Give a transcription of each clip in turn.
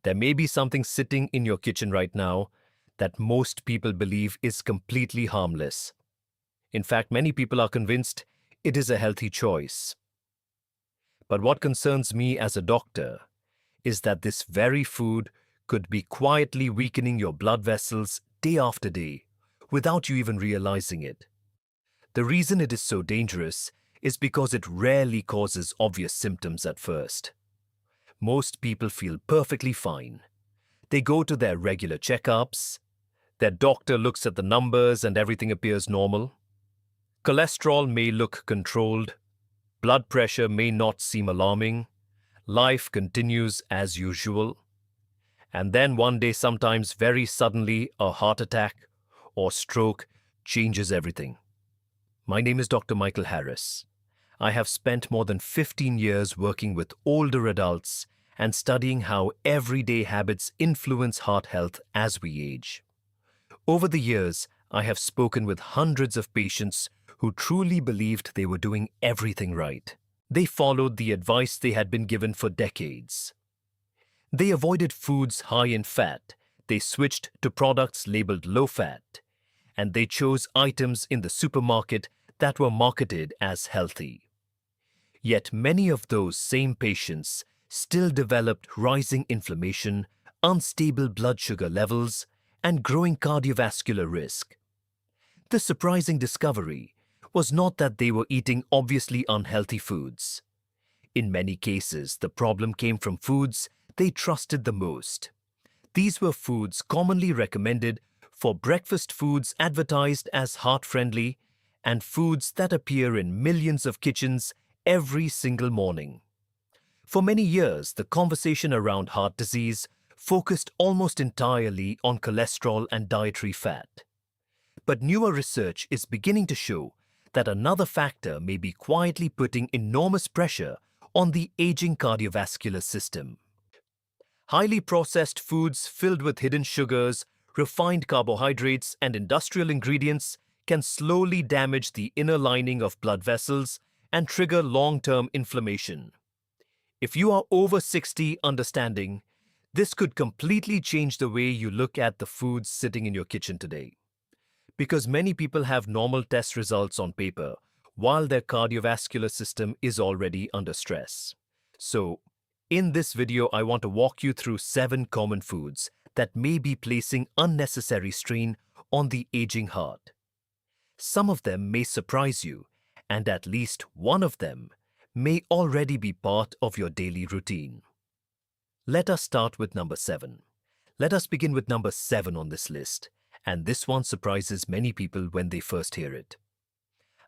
There may be something sitting in your kitchen right now that most people believe is completely harmless. In fact, many people are convinced it is a healthy choice. But what concerns me as a doctor is that this very food could be quietly weakening your blood vessels day after day without you even realizing it. The reason it is so dangerous is because it rarely causes obvious symptoms at first. Most people feel perfectly fine. They go to their regular checkups, their doctor looks at the numbers and everything appears normal. Cholesterol may look controlled, blood pressure may not seem alarming, life continues as usual. And then one day, sometimes very suddenly, a heart attack or stroke changes everything. My name is Dr. Michael Harris. I have spent more than 15 years working with older adults and studying how everyday habits influence heart health as we age. Over the years, I have spoken with hundreds of patients who truly believed they were doing everything right. They followed the advice they had been given for decades. They avoided foods high in fat, they switched to products labeled low fat, and they chose items in the supermarket that were marketed as healthy. Yet many of those same patients still developed rising inflammation, unstable blood sugar levels, and growing cardiovascular risk. The surprising discovery was not that they were eating obviously unhealthy foods. In many cases, the problem came from foods they trusted the most. These were foods commonly recommended for breakfast, foods advertised as heart-friendly, and foods that appear in millions of kitchens every single morning. For many years, the conversation around heart disease focused almost entirely on cholesterol and dietary fat. But newer research is beginning to show that another factor may be quietly putting enormous pressure on the aging cardiovascular system. Highly processed foods filled with hidden sugars, refined carbohydrates, and industrial ingredients can slowly damage the inner lining of blood vessels and trigger long-term inflammation. If you are over 60 understanding, this could completely change the way you look at the foods sitting in your kitchen today. Because many people have normal test results on paper, while their cardiovascular system is already under stress. So, in this video, I want to walk you through 7 common foods that may be placing unnecessary strain on the aging heart. Some of them may surprise you, and at least one of them may already be part of your daily routine. Let us start with number 7. Let us begin with number 7 on this list, and this one surprises many people when they first hear it.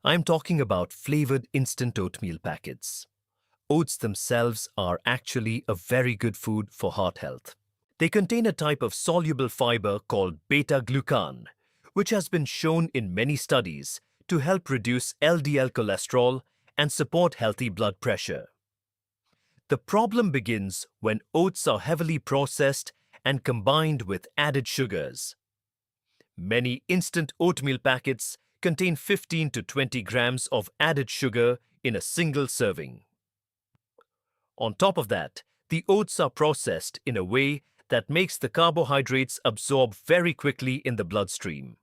I am talking about flavored instant oatmeal packets. Oats themselves are actually a very good food for heart health. They contain a type of soluble fiber called beta-glucan, which has been shown in many studies to help reduce LDL cholesterol and support healthy blood pressure. The problem begins when oats are heavily processed and combined with added sugars. Many instant oatmeal packets contain 15 to 20 grams of added sugar in a single serving. On top of that, the oats are processed in a way that makes the carbohydrates absorb very quickly in the bloodstream.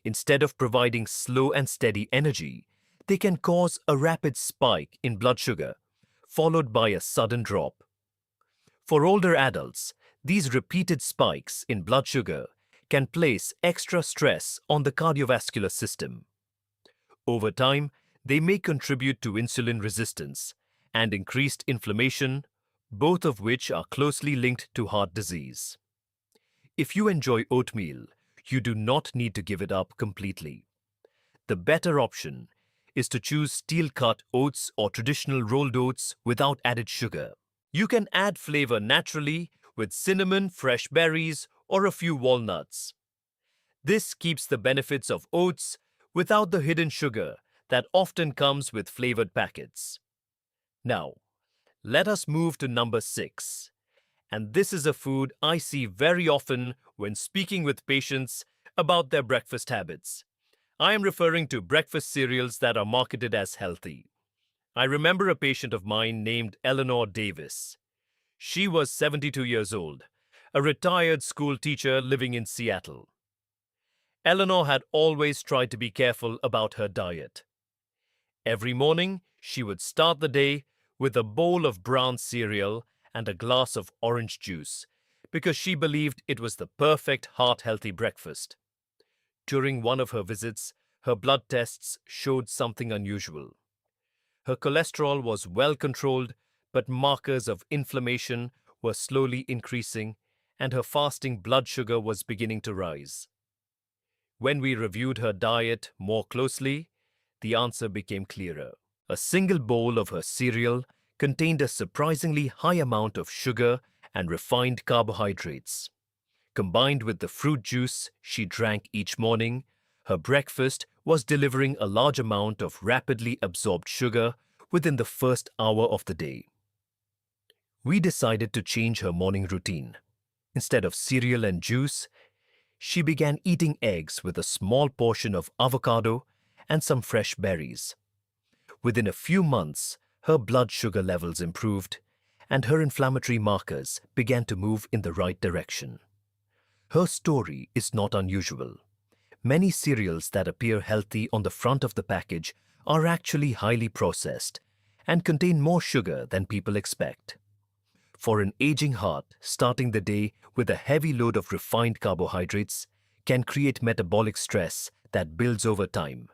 Instead of providing slow and steady energy, they can cause a rapid spike in blood sugar, followed by a sudden drop. For older adults, these repeated spikes in blood sugar can place extra stress on the cardiovascular system. Over time, they may contribute to insulin resistance and increased inflammation, both of which are closely linked to heart disease. If you enjoy oatmeal, you do not need to give it up completely. The better option is to choose steel-cut oats or traditional rolled oats without added sugar. You can add flavor naturally with cinnamon, fresh berries, or a few walnuts. This keeps the benefits of oats without the hidden sugar that often comes with flavored packets. Now, let us move to number 6. And this is a food I see very often when speaking with patients about their breakfast habits. I am referring to breakfast cereals that are marketed as healthy. I remember a patient of mine named Eleanor Davis. She was 72 years old, a retired school teacher living in Seattle. Eleanor had always tried to be careful about her diet. Every morning, she would start the day with a bowl of brown cereal and a glass of orange juice because she believed it was the perfect heart-healthy breakfast. During one of her visits, her blood tests showed something unusual. Her cholesterol was well controlled, but markers of inflammation were slowly increasing, and her fasting blood sugar was beginning to rise. When we reviewed her diet more closely, the answer became clearer. A single bowl of her cereal contained a surprisingly high amount of sugar and refined carbohydrates. Combined with the fruit juice she drank each morning, her breakfast was delivering a large amount of rapidly absorbed sugar within the first hour of the day. We decided to change her morning routine. Instead of cereal and juice, she began eating eggs with a small portion of avocado and some fresh berries. Within a few months, her blood sugar levels improved, and her inflammatory markers began to move in the right direction. Her story is not unusual. Many cereals that appear healthy on the front of the package are actually highly processed and contain more sugar than people expect. For an aging heart, starting the day with a heavy load of refined carbohydrates can create metabolic stress that builds over time.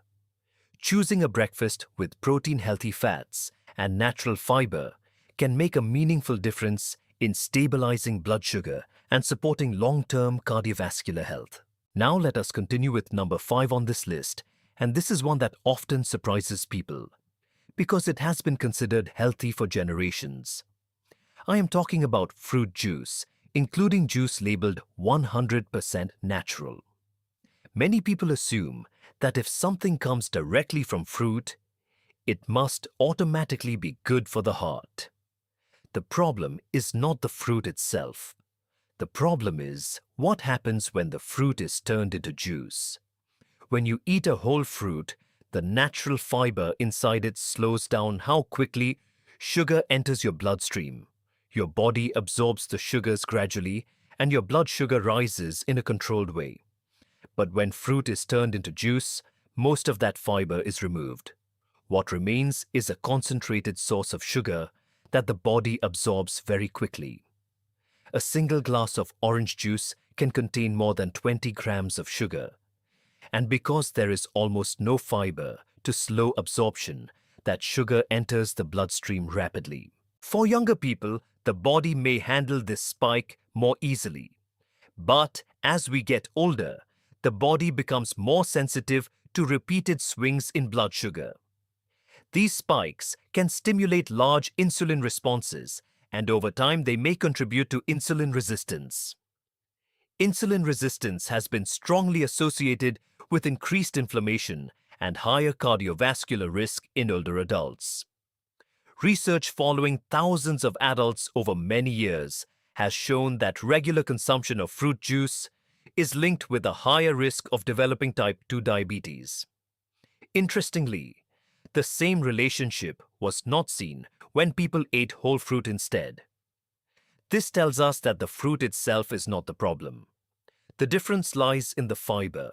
Choosing a breakfast with protein-healthy fats and natural fiber can make a meaningful difference in stabilizing blood sugar and supporting long-term cardiovascular health. Now let us continue with number 5 on this list, and this is one that often surprises people because it has been considered healthy for generations. I am talking about fruit juice, including juice labeled 100% natural. Many people assume that if something comes directly from fruit, it must automatically be good for the heart. The problem is not the fruit itself. The problem is what happens when the fruit is turned into juice. When you eat a whole fruit, the natural fiber inside it slows down how quickly sugar enters your bloodstream. Your body absorbs the sugars gradually, and your blood sugar rises in a controlled way. But when fruit is turned into juice, most of that fiber is removed. What remains is a concentrated source of sugar that the body absorbs very quickly. A single glass of orange juice can contain more than 20 grams of sugar. And because there is almost no fiber to slow absorption, that sugar enters the bloodstream rapidly. For younger people, the body may handle this spike more easily. But as we get older, the body becomes more sensitive to repeated swings in blood sugar. These spikes can stimulate large insulin responses, and over time they may contribute to insulin resistance. Insulin resistance has been strongly associated with increased inflammation and higher cardiovascular risk in older adults. Research following thousands of adults over many years has shown that regular consumption of fruit juice is linked with a higher risk of developing type 2 diabetes. Interestingly, the same relationship was not seen when people ate whole fruit instead. This tells us that the fruit itself is not the problem. The difference lies in the fiber.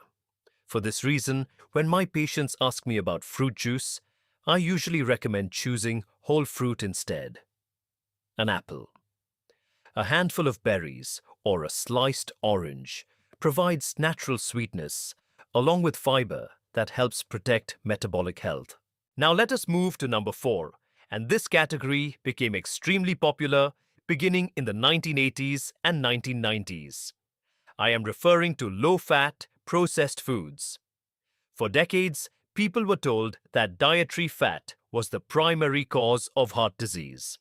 For this reason, when my patients ask me about fruit juice, I usually recommend choosing whole fruit instead. An apple, a handful of berries, or a sliced orange provides natural sweetness along with fiber that helps protect metabolic health. Now let us move to number 4, and this category became extremely popular beginning in the 1980s and 1990s. I am referring to low-fat, processed foods. For decades, people were told that dietary fat was the primary cause of heart disease.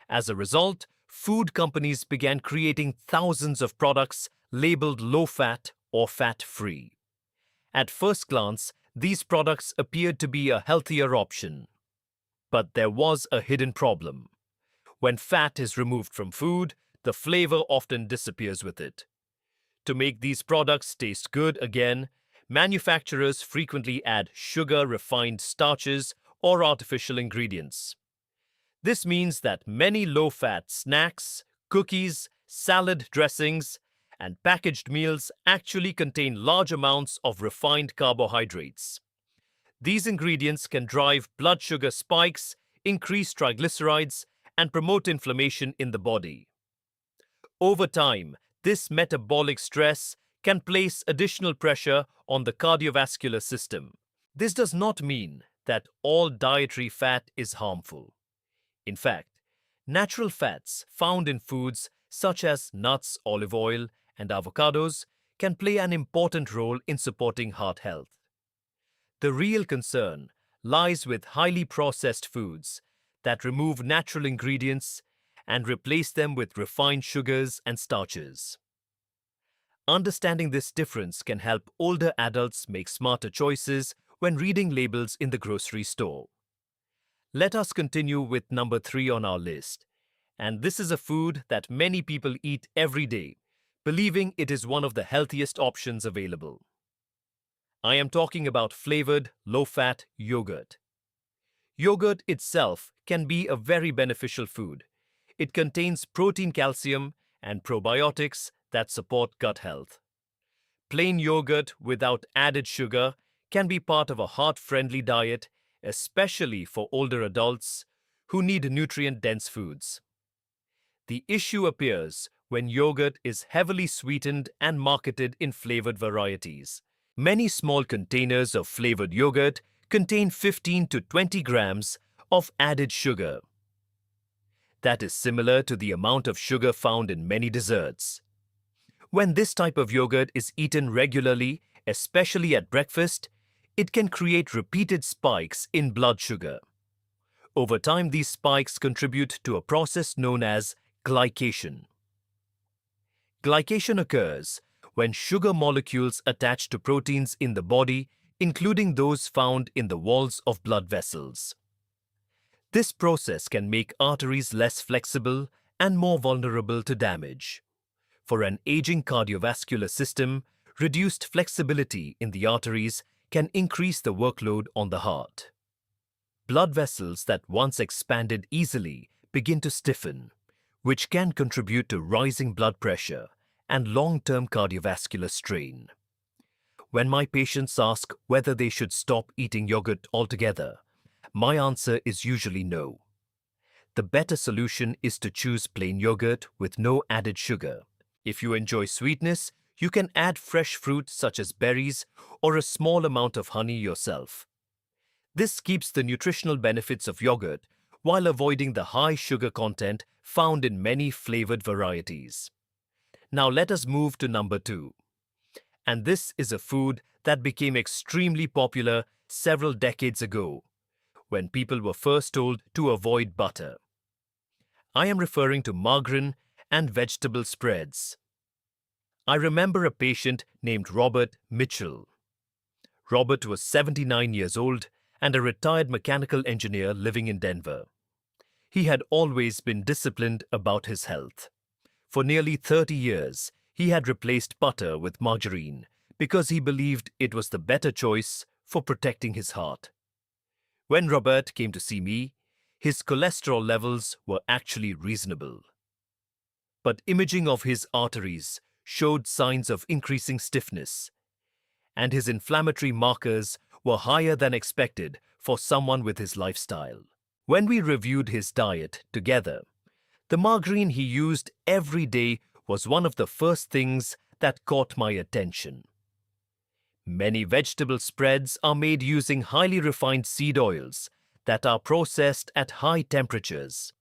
As a result, food companies began creating thousands of products labeled low-fat or fat-free. At first glance, these products appeared to be a healthier option. But there was a hidden problem. When fat is removed from food, the flavor often disappears with it. To make these products taste good again, manufacturers frequently add sugar, refined starches, or artificial ingredients. This means that many low-fat snacks, cookies, salad dressings, and packaged meals actually contain large amounts of refined carbohydrates. These ingredients can drive blood sugar spikes, increase triglycerides, and promote inflammation in the body. Over time, this metabolic stress can place additional pressure on the cardiovascular system. This does not mean that all dietary fat is harmful. In fact, natural fats found in foods such as nuts, olive oil, and avocados can play an important role in supporting heart health. The real concern lies with highly processed foods that remove natural ingredients and replace them with refined sugars and starches. Understanding this difference can help older adults make smarter choices when reading labels in the grocery store. Let us continue with number 3 on our list. And this is a food that many people eat every day, believing it is one of the healthiest options available. I am talking about flavored, low-fat yogurt. Yogurt itself can be a very beneficial food. It contains protein, calcium, and probiotics that support gut health. Plain yogurt without added sugar can be part of a heart-friendly diet, especially for older adults who need nutrient-dense foods. The issue appears when yogurt is heavily sweetened and marketed in flavored varieties. Many small containers of flavored yogurt contain 15 to 20 grams of added sugar. That is similar to the amount of sugar found in many desserts. When this type of yogurt is eaten regularly, especially at breakfast, it can create repeated spikes in blood sugar. Over time, these spikes contribute to a process known as glycation. Glycation occurs when sugar molecules attach to proteins in the body, including those found in the walls of blood vessels. This process can make arteries less flexible and more vulnerable to damage. For an aging cardiovascular system, reduced flexibility in the arteries can increase the workload on the heart. Blood vessels that once expanded easily begin to stiffen, which can contribute to rising blood pressure and long-term cardiovascular strain. When my patients ask whether they should stop eating yogurt altogether, my answer is usually no. The better solution is to choose plain yogurt with no added sugar. If you enjoy sweetness, you can add fresh fruit such as berries or a small amount of honey yourself. This keeps the nutritional benefits of yogurt while avoiding the high sugar content found in many flavored varieties. Now let us move to number 2. And this is a food that became extremely popular several decades ago, when people were first told to avoid butter. I am referring to margarine and vegetable spreads. I remember a patient named Robert Mitchell. Robert was 79 years old and a retired mechanical engineer living in Denver. He had always been disciplined about his health. For nearly 30 years, he had replaced butter with margarine because he believed it was the better choice for protecting his heart. When Robert came to see me, his cholesterol levels were actually reasonable. But imaging of his arteries showed signs of increasing stiffness, and his inflammatory markers were higher than expected for someone with his lifestyle. When we reviewed his diet together, the margarine he used every day was one of the first things that caught my attention. Many vegetable spreads are made using highly refined seed oils that are processed at high temperatures.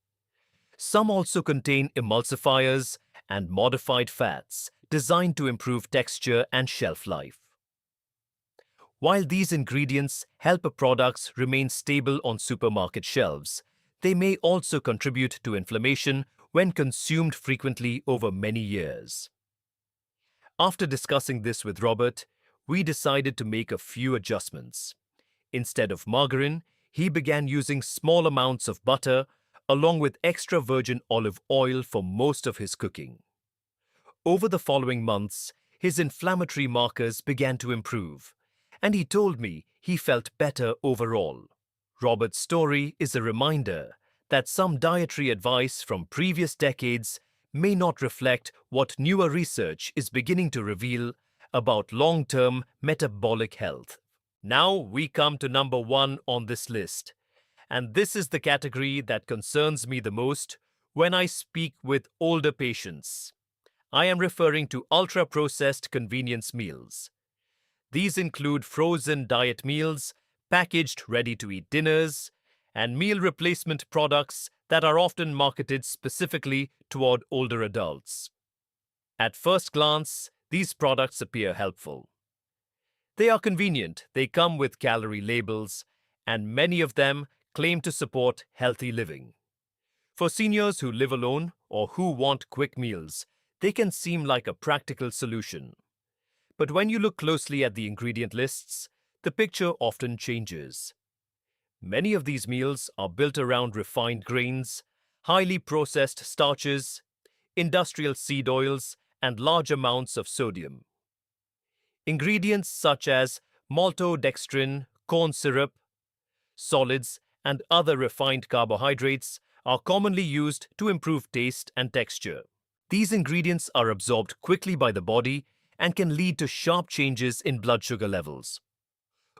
Some also contain emulsifiers and modified fats designed to improve texture and shelf life. While these ingredients help products remain stable on supermarket shelves, they may also contribute to inflammation when consumed frequently over many years. After discussing this with Robert, we decided to make a few adjustments. Instead of margarine, he began using small amounts of butter along with extra virgin olive oil for most of his cooking. Over the following months, his inflammatory markers began to improve, and he told me he felt better overall. Robert's story is a reminder that some dietary advice from previous decades may not reflect what newer research is beginning to reveal about long-term metabolic health. Now we come to number 1 on this list, and this is the category that concerns me the most when I speak with older patients. I am referring to ultra-processed convenience meals. These include frozen diet meals, packaged ready-to-eat dinners, and meal replacement products that are often marketed specifically toward older adults. At first glance, these products appear helpful. They are convenient, they come with calorie labels, and many of them claim to support healthy living. For seniors who live alone or who want quick meals, they can seem like a practical solution. But when you look closely at the ingredient lists, the picture often changes. Many of these meals are built around refined grains, highly processed starches, industrial seed oils, and large amounts of sodium. Ingredients such as maltodextrin, corn syrup, solids, and other refined carbohydrates are commonly used to improve taste and texture. These ingredients are absorbed quickly by the body and can lead to sharp changes in blood sugar levels.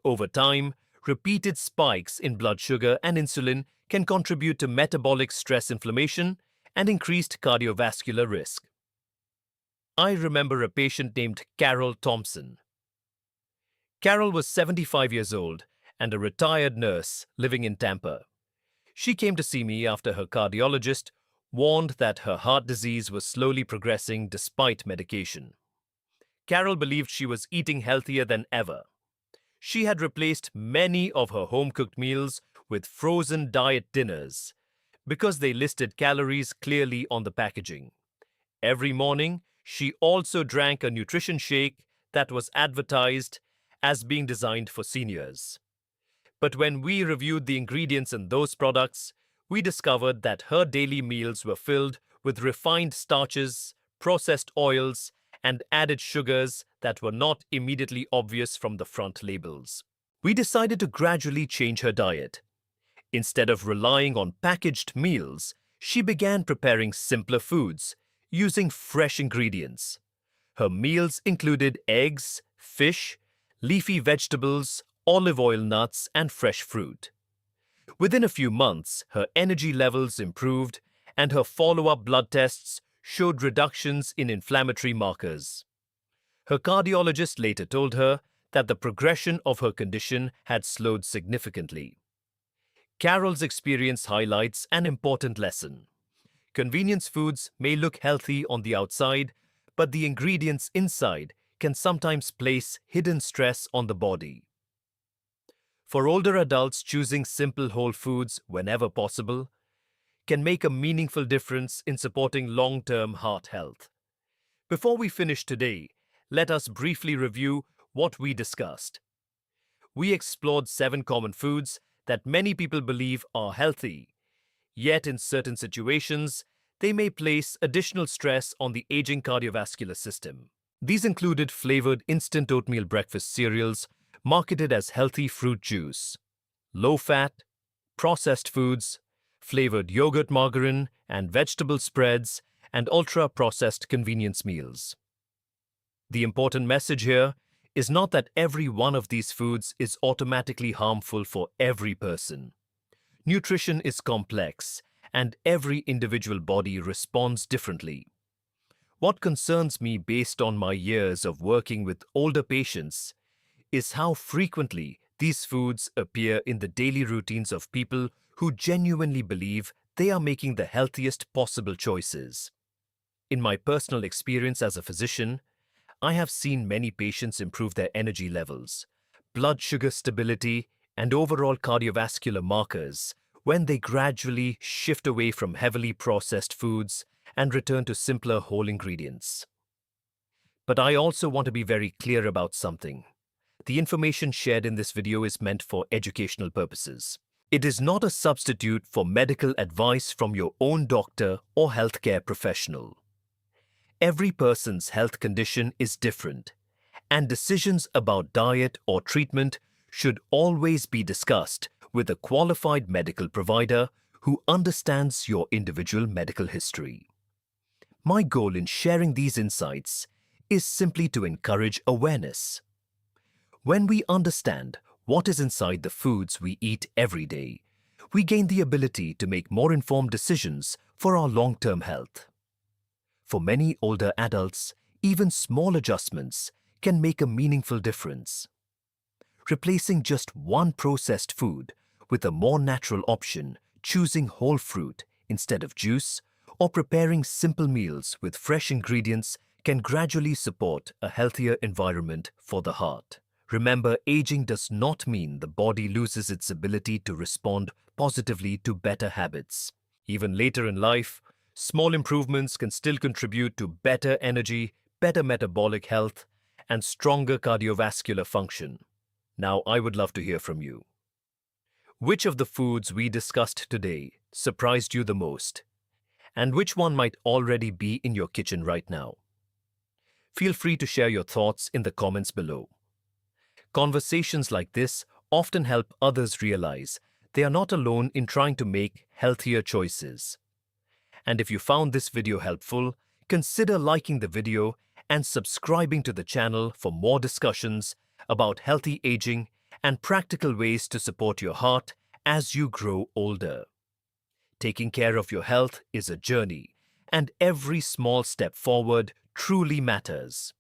Over time, repeated spikes in blood sugar and insulin can contribute to metabolic stress, inflammation, and increased cardiovascular risk. I remember a patient named Carol Thompson. Carol was 75 years old and a retired nurse living in Tampa. She came to see me after her cardiologist warned that her heart disease was slowly progressing despite medication. Carol believed she was eating healthier than ever. She had replaced many of her home-cooked meals with frozen diet dinners because they listed calories clearly on the packaging. Every morning, she also drank a nutrition shake that was advertised as being designed for seniors. But when we reviewed the ingredients in those products, we discovered that her daily meals were filled with refined starches, processed oils, and added sugars that were not immediately obvious from the front labels. We decided to gradually change her diet. Instead of relying on packaged meals, she began preparing simpler foods, using fresh ingredients. Her meals included eggs, fish, leafy vegetables, olive oil nuts, and fresh fruit. Within a few months, her energy levels improved and her follow-up blood tests showed reductions in inflammatory markers. Her cardiologist later told her that the progression of her condition had slowed significantly. Carol's experience highlights an important lesson. Convenience foods may look healthy on the outside, but the ingredients inside can sometimes place hidden stress on the body. For older adults, choosing simple whole foods whenever possible can make a meaningful difference in supporting long-term heart health. Before we finish today, let us briefly review what we discussed. We explored 7 common foods that many people believe are healthy, yet in certain situations, they may place additional stress on the aging cardiovascular system. These included flavored instant oatmeal breakfast cereals marketed as healthy fruit juice, low-fat, processed foods, flavored yogurt margarine and vegetable spreads, and ultra-processed convenience meals. The important message here is not that every one of these foods is automatically harmful for every person. Nutrition is complex, and every individual body responds differently. What concerns me based on my years of working with older patients is how frequently these foods appear in the daily routines of people who genuinely believe they are making the healthiest possible choices. In my personal experience as a physician, I have seen many patients improve their energy levels, blood sugar stability, and overall cardiovascular markers when they gradually shift away from heavily processed foods and return to simpler whole ingredients. But I also want to be very clear about something. The information shared in this video is meant for educational purposes. It is not a substitute for medical advice from your own doctor or healthcare professional. Every person's health condition is different, and decisions about diet or treatment should always be discussed with a qualified medical provider who understands your individual medical history. My goal in sharing these insights is simply to encourage awareness. When we understand what is inside the foods we eat every day, we gain the ability to make more informed decisions for our long-term health. For many older adults, even small adjustments can make a meaningful difference. Replacing just one processed food with a more natural option, choosing whole fruit instead of juice, or preparing simple meals with fresh ingredients can gradually support a healthier environment for the heart. Remember, aging does not mean the body loses its ability to respond positively to better habits. Even later in life, small improvements can still contribute to better energy, better metabolic health, and stronger cardiovascular function. Now, I would love to hear from you. Which of the foods we discussed today surprised you the most? And which one might already be in your kitchen right now? Feel free to share your thoughts in the comments below. Conversations like this often help others realize they are not alone in trying to make healthier choices. And if you found this video helpful, consider liking the video and subscribing to the channel for more discussions about healthy aging and practical ways to support your heart as you grow older. Taking care of your health is a journey, and every small step forward truly matters.